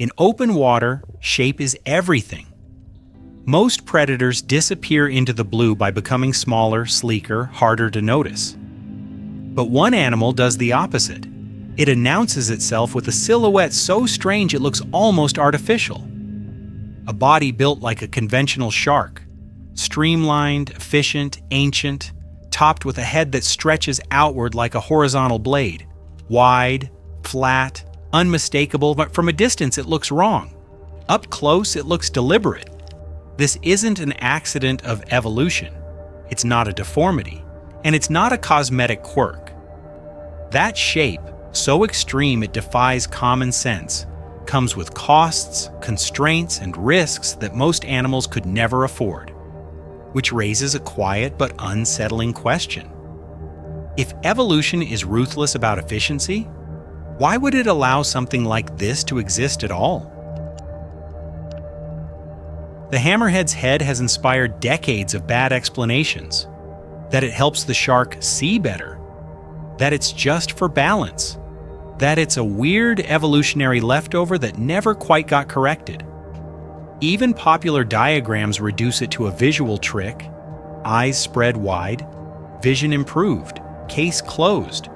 In open water, shape is everything. Most predators disappear into the blue by becoming smaller, sleeker, harder to notice. But one animal does the opposite. It announces itself with a silhouette so strange it looks almost artificial. A body built like a conventional shark, streamlined, efficient, ancient, topped with a head that stretches outward like a horizontal blade. Wide, flat, unmistakable, but from a distance it looks wrong. Up close it looks deliberate. This isn't an accident of evolution. It's not a deformity, and it's not a cosmetic quirk. That shape, so extreme it defies common sense, comes with costs, constraints, and risks that most animals could never afford, which raises a quiet but unsettling question. If evolution is ruthless about efficiency, why would it allow something like this to exist at all? The hammerhead's head has inspired decades of bad explanations. That it helps the shark see better. That it's just for balance. That it's a weird evolutionary leftover that never quite got corrected. Even popular diagrams reduce it to a visual trick. Eyes spread wide, vision improved, case closed.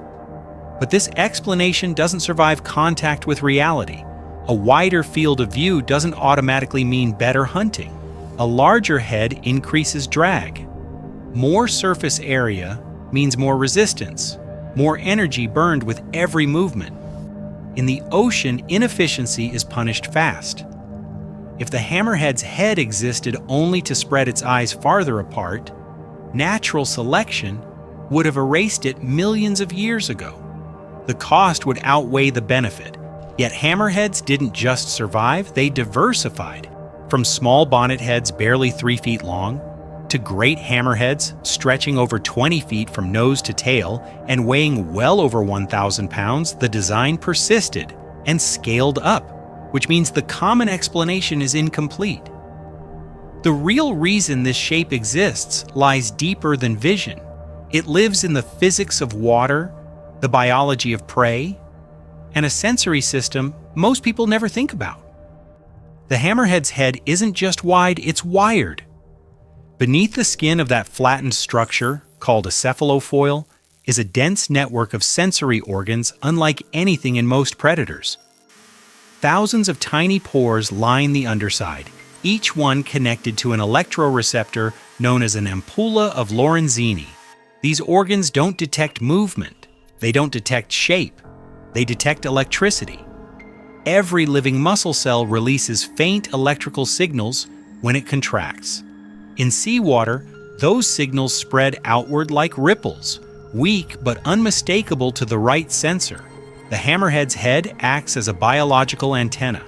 But this explanation doesn't survive contact with reality. A wider field of view doesn't automatically mean better hunting. A larger head increases drag. More surface area means more resistance, more energy burned with every movement. In the ocean, inefficiency is punished fast. If the hammerhead's head existed only to spread its eyes farther apart, natural selection would have erased it millions of years ago. The cost would outweigh the benefit. Yet hammerheads didn't just survive, they diversified. From small bonnet heads barely 3 feet long, to great hammerheads stretching over 20 feet from nose to tail and weighing well over 1,000 pounds, the design persisted and scaled up, which means the common explanation is incomplete. The real reason this shape exists lies deeper than vision. It lives in the physics of water, the biology of prey, and a sensory system most people never think about. The hammerhead's head isn't just wide, it's wired. Beneath the skin of that flattened structure, called a cephalofoil, is a dense network of sensory organs unlike anything in most predators. Thousands of tiny pores line the underside, each one connected to an electroreceptor known as an ampulla of Lorenzini. These organs don't detect movement, they don't detect shape, they detect electricity. Every living muscle cell releases faint electrical signals when it contracts. In seawater, those signals spread outward like ripples, weak but unmistakable to the right sensor. The hammerhead's head acts as a biological antenna.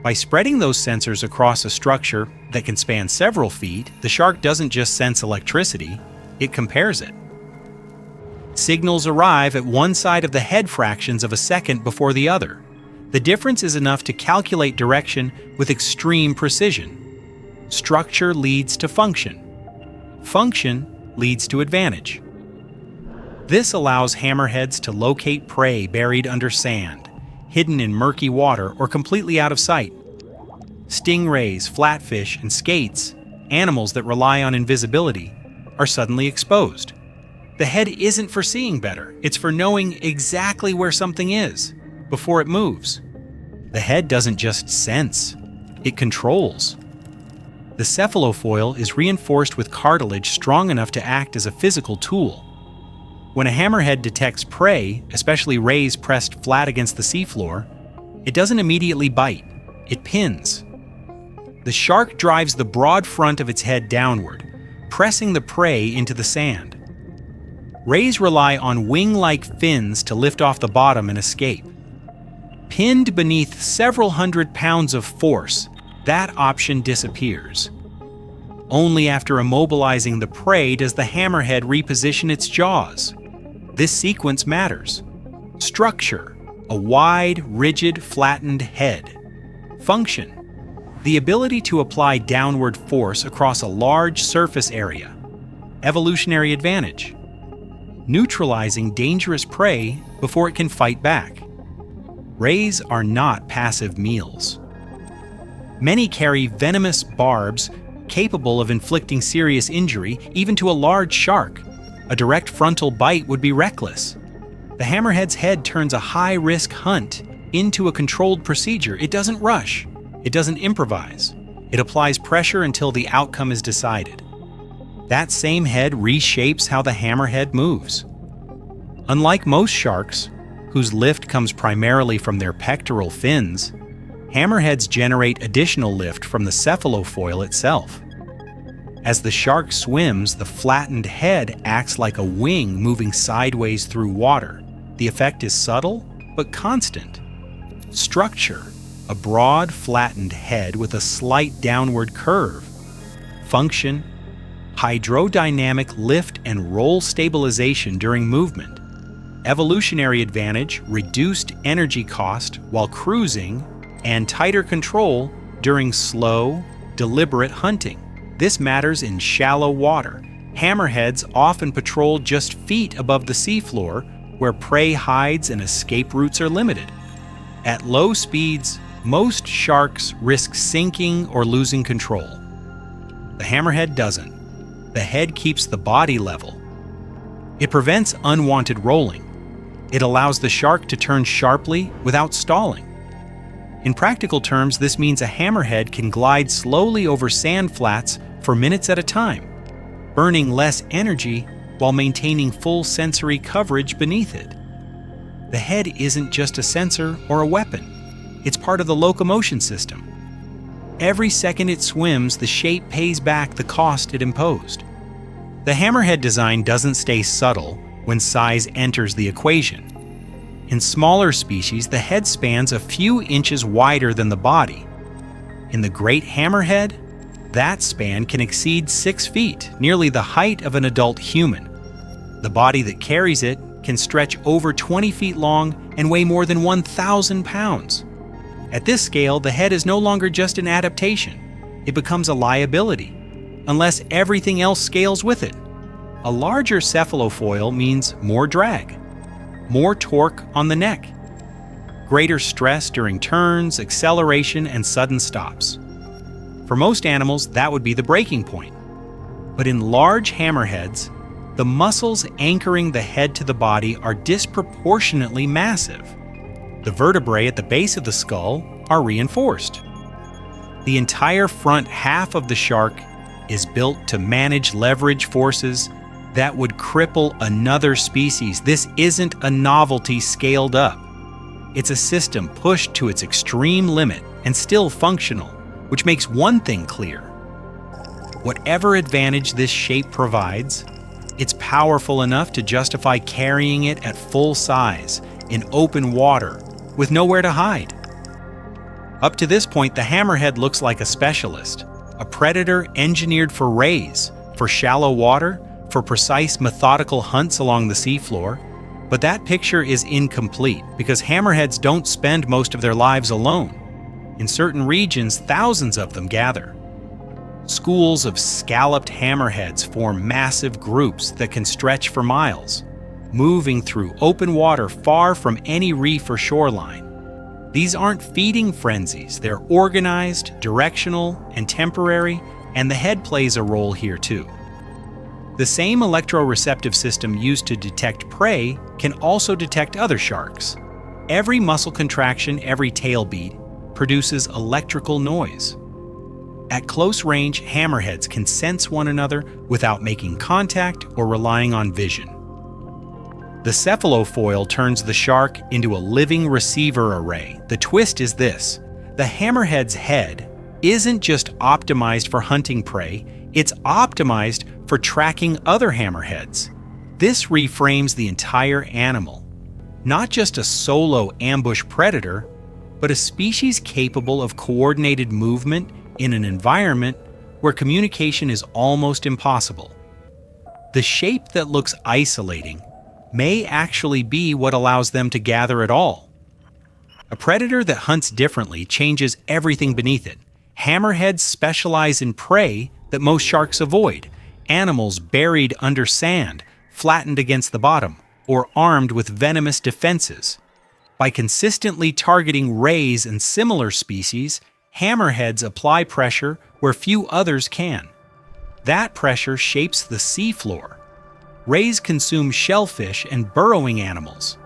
By spreading those sensors across a structure that can span several feet, the shark doesn't just sense electricity, it compares it. Signals arrive at one side of the head fractions of a second before the other. The difference is enough to calculate direction with extreme precision. Structure leads to function. Function leads to advantage. This allows hammerheads to locate prey buried under sand, hidden in murky water or completely out of sight. Stingrays, flatfish, and skates, animals that rely on invisibility, are suddenly exposed. The head isn't for seeing better, it's for knowing exactly where something is before it moves. The head doesn't just sense, it controls. The cephalofoil is reinforced with cartilage strong enough to act as a physical tool. When a hammerhead detects prey, especially rays pressed flat against the seafloor, it doesn't immediately bite, it pins. The shark drives the broad front of its head downward, pressing the prey into the sand. Rays rely on wing-like fins to lift off the bottom and escape. Pinned beneath several hundred pounds of force, that option disappears. Only after immobilizing the prey does the hammerhead reposition its jaws. This sequence matters. Structure, a wide, rigid, flattened head. Function, the ability to apply downward force across a large surface area. Evolutionary advantage, neutralizing dangerous prey before it can fight back. Rays are not passive meals. Many carry venomous barbs capable of inflicting serious injury even to a large shark. A direct frontal bite would be reckless. The hammerhead's head turns a high-risk hunt into a controlled procedure. It doesn't rush. It doesn't improvise. It applies pressure until the outcome is decided. That same head reshapes how the hammerhead moves. Unlike most sharks, whose lift comes primarily from their pectoral fins, hammerheads generate additional lift from the cephalofoil itself. As the shark swims, the flattened head acts like a wing moving sideways through water. The effect is subtle, but constant. Structure: a broad, flattened head with a slight downward curve. Function: hydrodynamic lift and roll stabilization during movement. Evolutionary advantage: reduced energy cost while cruising, and tighter control during slow, deliberate hunting. This matters in shallow water. Hammerheads often patrol just feet above the seafloor, where prey hides and escape routes are limited. At low speeds, most sharks risk sinking or losing control. The hammerhead doesn't. The head keeps the body level. It prevents unwanted rolling. It allows the shark to turn sharply without stalling. In practical terms, this means a hammerhead can glide slowly over sand flats for minutes at a time, burning less energy while maintaining full sensory coverage beneath it. The head isn't just a sensor or a weapon. It's part of the locomotion system. Every second it swims, the shape pays back the cost it imposed. The hammerhead design doesn't stay subtle when size enters the equation. In smaller species, the head spans a few inches wider than the body. In the great hammerhead, that span can exceed 6 feet, nearly the height of an adult human. The body that carries it can stretch over 20 feet long and weigh more than 1,000 pounds. At this scale, the head is no longer just an adaptation. It becomes a liability, unless everything else scales with it. A larger cephalofoil means more drag, more torque on the neck, greater stress during turns, acceleration, and sudden stops. For most animals, that would be the breaking point. But in large hammerheads, the muscles anchoring the head to the body are disproportionately massive. The vertebrae at the base of the skull are reinforced. The entire front half of the shark is built to manage leverage forces that would cripple another species. This isn't a novelty scaled up. It's a system pushed to its extreme limit and still functional, which makes one thing clear. Whatever advantage this shape provides, it's powerful enough to justify carrying it at full size, in open water, with nowhere to hide. Up to this point, the hammerhead looks like a specialist, a predator engineered for rays, for shallow water, for precise methodical hunts along the seafloor. But that picture is incomplete because hammerheads don't spend most of their lives alone. In certain regions, thousands of them gather. Schools of scalloped hammerheads form massive groups that can stretch for miles, moving through open water far from any reef or shoreline. These aren't feeding frenzies. They're organized, directional, and temporary, and the head plays a role here too. The same electroreceptive system used to detect prey can also detect other sharks. Every muscle contraction, every tail beat, produces electrical noise. At close range, hammerheads can sense one another without making contact or relying on vision. The cephalofoil turns the shark into a living receiver array. The twist is this: the hammerhead's head isn't just optimized for hunting prey, it's optimized for tracking other hammerheads. This reframes the entire animal. Not just a solo ambush predator, but a species capable of coordinated movement in an environment where communication is almost impossible. The shape that looks isolating may actually be what allows them to gather at all. A predator that hunts differently changes everything beneath it. Hammerheads specialize in prey that most sharks avoid, animals buried under sand, flattened against the bottom, or armed with venomous defenses. By consistently targeting rays and similar species, hammerheads apply pressure where few others can. That pressure shapes the seafloor. Rays consume shellfish and burrowing animals.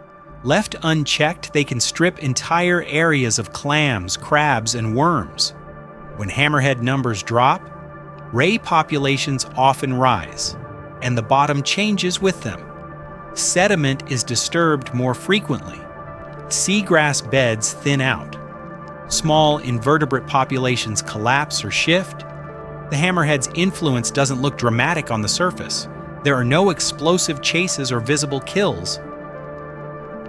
Left unchecked, they can strip entire areas of clams, crabs, and worms. When hammerhead numbers drop, ray populations often rise, and the bottom changes with them. Sediment is disturbed more frequently. Seagrass beds thin out. Small invertebrate populations collapse or shift. The hammerhead's influence doesn't look dramatic on the surface. There are no explosive chases or visible kills.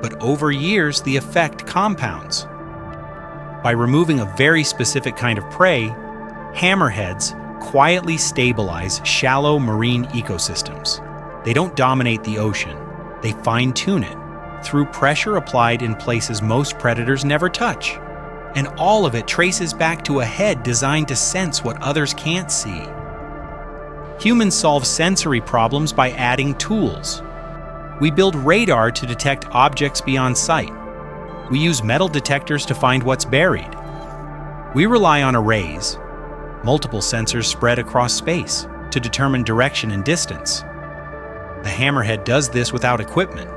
But over years, the effect compounds. By removing a very specific kind of prey, hammerheads quietly stabilize shallow marine ecosystems. They don't dominate the ocean. They fine-tune it through pressure applied in places most predators never touch. And all of it traces back to a head designed to sense what others can't see. Humans solve sensory problems by adding tools. We build radar to detect objects beyond sight. We use metal detectors to find what's buried. We rely on arrays, multiple sensors spread across space, to determine direction and distance. The hammerhead does this without equipment.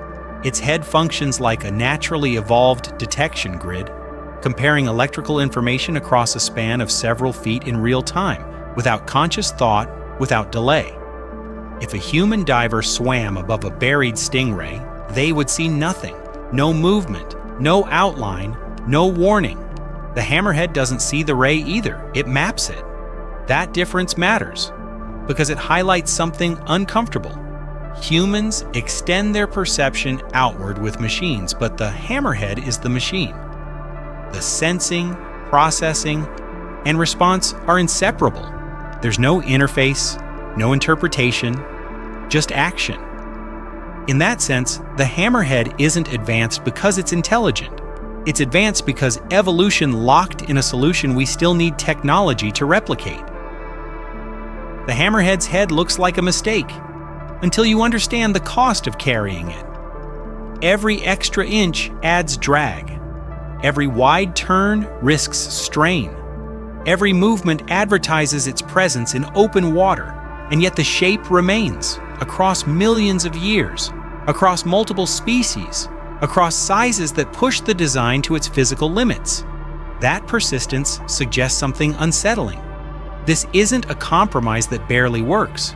Its head functions like a naturally evolved detection grid, comparing electrical information across a span of several feet in real time, without conscious thought, without delay. If a human diver swam above a buried stingray, they would see nothing. No movement, no outline, no warning. The hammerhead doesn't see the ray either. It maps it. That difference matters because it highlights something uncomfortable. Humans extend their perception outward with machines, but the hammerhead is the machine. The sensing, processing, and response are inseparable. There's no interface, no interpretation, just action. In that sense, the hammerhead isn't advanced because it's intelligent. It's advanced because evolution locked in a solution we still need technology to replicate. The hammerhead's head looks like a mistake until you understand the cost of carrying it. Every extra inch adds drag. Every wide turn risks strain. Every movement advertises its presence in open water, and yet the shape remains across millions of years, across multiple species, across sizes that push the design to its physical limits. That persistence suggests something unsettling. This isn't a compromise that barely works.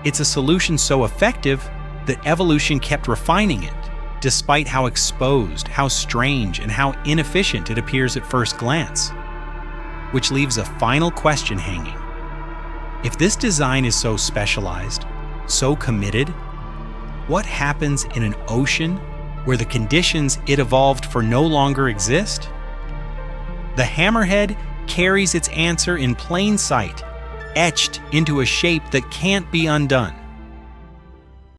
It's a solution so effective that evolution kept refining it, despite how exposed, how strange, and how inefficient it appears at first glance. Which leaves a final question hanging. If this design is so specialized, so committed, what happens in an ocean where the conditions it evolved for no longer exist? The hammerhead carries its answer in plain sight, etched into a shape that can't be undone.